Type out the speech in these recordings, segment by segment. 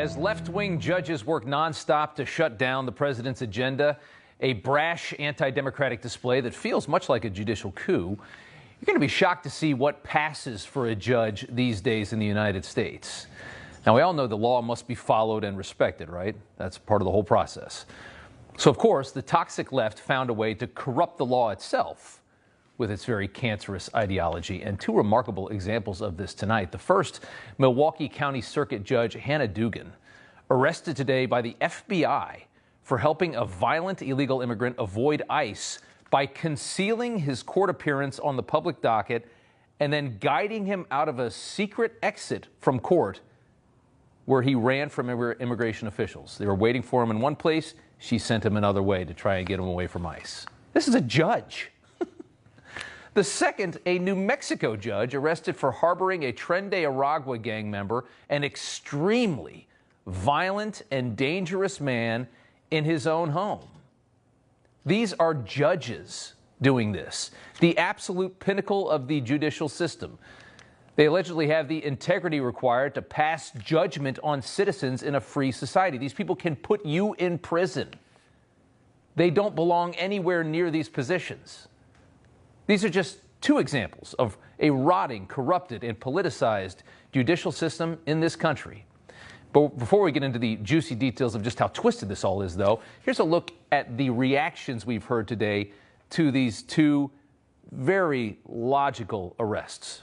As left-wing judges work nonstop to shut down the president's agenda, a brash anti-democratic display that feels much like a judicial coup, you're going to be shocked to see what passes for a judge these days in the United States. Now, we all know the law must be followed and respected, right? That's part of the whole process. So, of course, the toxic left found a way to corrupt the law itself with its very cancerous ideology. And two remarkable examples of this tonight. The first, Milwaukee County Circuit Judge Hannah Dugan, arrested today by the FBI for helping a violent illegal immigrant avoid ICE by concealing his court appearance on the public docket and then guiding him out of a secret exit from court where he ran from immigration officials. They were waiting for him in one place. She sent him another way to try and get him away from ICE. This is a judge. The second, a New Mexico judge arrested for harboring a Tren de Aragua gang member, an extremely violent and dangerous man in his own home. These are judges doing this, the absolute pinnacle of the judicial system. They allegedly have the integrity required to pass judgment on citizens in a free society. These people can put you in prison. They don't belong anywhere near these positions. These are just two examples of a rotting, corrupted, and politicized judicial system in this country. But before we get into the juicy details of just how twisted this all is, though, here's a look at the reactions we've heard today to these two very logical arrests.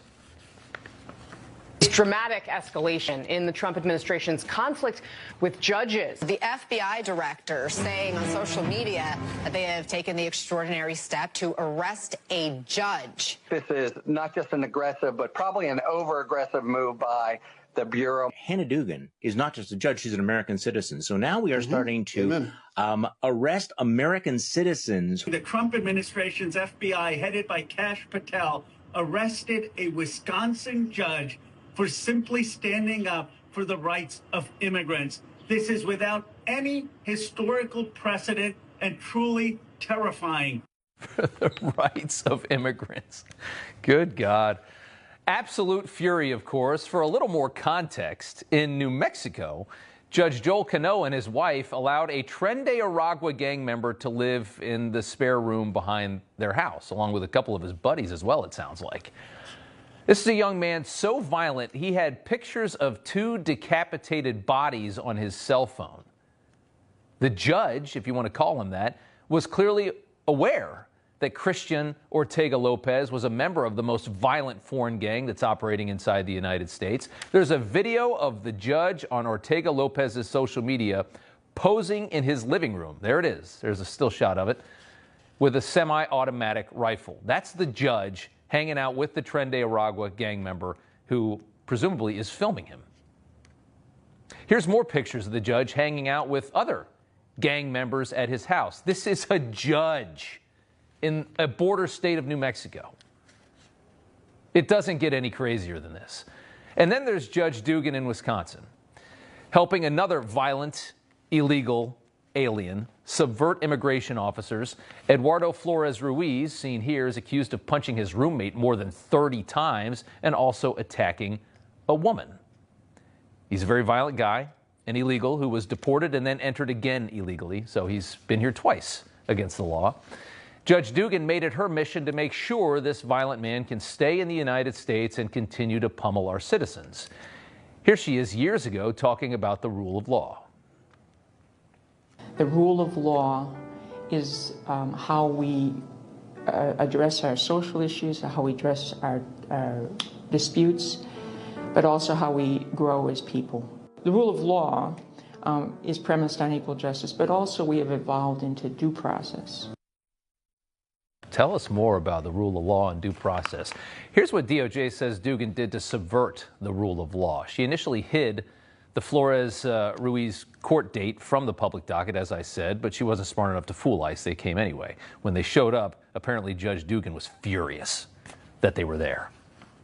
Dramatic escalation in the Trump administration's conflict with judges. The FBI director saying on social media that they have taken the extraordinary step to arrest a judge. This is not just an aggressive, but probably an over-aggressive move by the Bureau. Hannah Dugan is not just a judge, she's an American citizen. So now we are starting to arrest American citizens. The Trump administration's FBI, headed by Kash Patel, arrested a Wisconsin judge for simply standing up for the rights of immigrants. This is without any historical precedent and truly terrifying. For the rights of immigrants. Good God. Absolute fury, of course. For a little more context, in New Mexico, Judge Joel Cano and his wife allowed a Tren de Aragua gang member to live in the spare room behind their house, along with a couple of his buddies as well, it sounds like. This is a young man so violent, he had pictures of two decapitated bodies on his cell phone. The judge, if you want to call him that, was clearly aware that Christian Ortega Lopez was a member of the most violent foreign gang that's operating inside the United States. There's a video of the judge on Ortega Lopez's social media posing in his living room. There it is. There's a still shot of it with a semi-automatic rifle. That's the judge hanging out with the Tren de Aragua gang member who presumably is filming him. Here's more pictures of the judge hanging out with other gang members at his house. This is a judge in a border state of New Mexico. It doesn't get any crazier than this. And then there's Judge Dugan in Wisconsin, helping another violent, illegal alien subvert immigration officers. Eduardo Flores Ruiz, seen here, is accused of punching his roommate more than 30 times and also attacking a woman. He's a very violent guy, an illegal who was deported and then entered again illegally, so he's been here twice against the law. Judge Dugan made it her mission to make sure this violent man can stay in the United States and continue to pummel our citizens. Here she is years ago talking about the rule of law. The rule of law is how we address our social issues, how we address our disputes, but also how we grow as people. The rule of law is premised on equal justice, but also we have evolved into due process. Tell us more about the rule of law and due process. Here's what DOJ says Dugan did to subvert the rule of law. She initially hid the Flores Ruiz court date from the public docket, as I said, but she wasn't smart enough to fool ICE. They came anyway. When they showed up, apparently Judge Dugan was furious that they were there.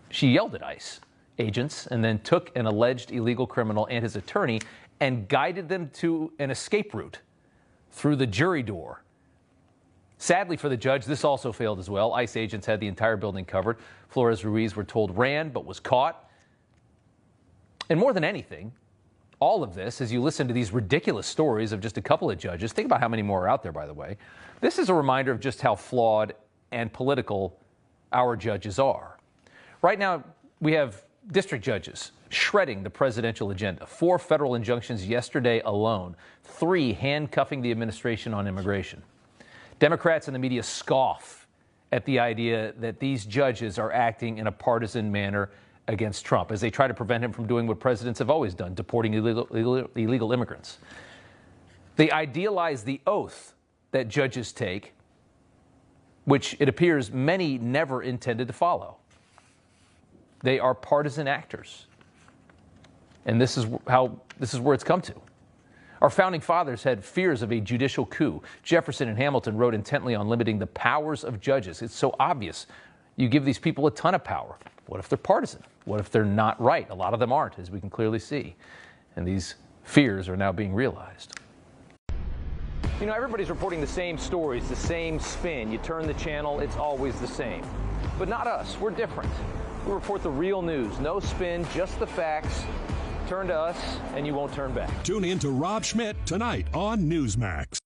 She yelled at ICE agents and then took an alleged illegal criminal and his attorney and guided them to an escape route through the jury door. Sadly for the judge, this also failed as well. ICE agents had the entire building covered. Flores Ruiz, we're told, ran but was caught. And more than anything, all of this, as you listen to these ridiculous stories of just a couple of judges, think about how many more are out there, by the way. This is a reminder of just how flawed and political our judges are. Right now, we have district judges shredding the presidential agenda. 4 federal injunctions yesterday alone, 3 handcuffing the administration on immigration. Democrats and the media scoff at the idea that these judges are acting in a partisan manner against Trump as they try to prevent him from doing what presidents have always done, deporting illegal immigrants. They idealize the oath that judges take, which it appears many never intended to follow. They are partisan actors. And this is where it's come to. Our founding fathers had fears of a judicial coup. Jefferson and Hamilton wrote intently on limiting the powers of judges. It's so obvious. You give these people a ton of power. What if they're partisan? What if they're not right? A lot of them aren't, as we can clearly see. And these fears are now being realized. You know, everybody's reporting the same stories, the same spin. You turn the channel, it's always the same. But not us. We're different. We report the real news. No spin, just the facts. Turn to us, and you won't turn back. Tune in to Rob Schmidt tonight on Newsmax.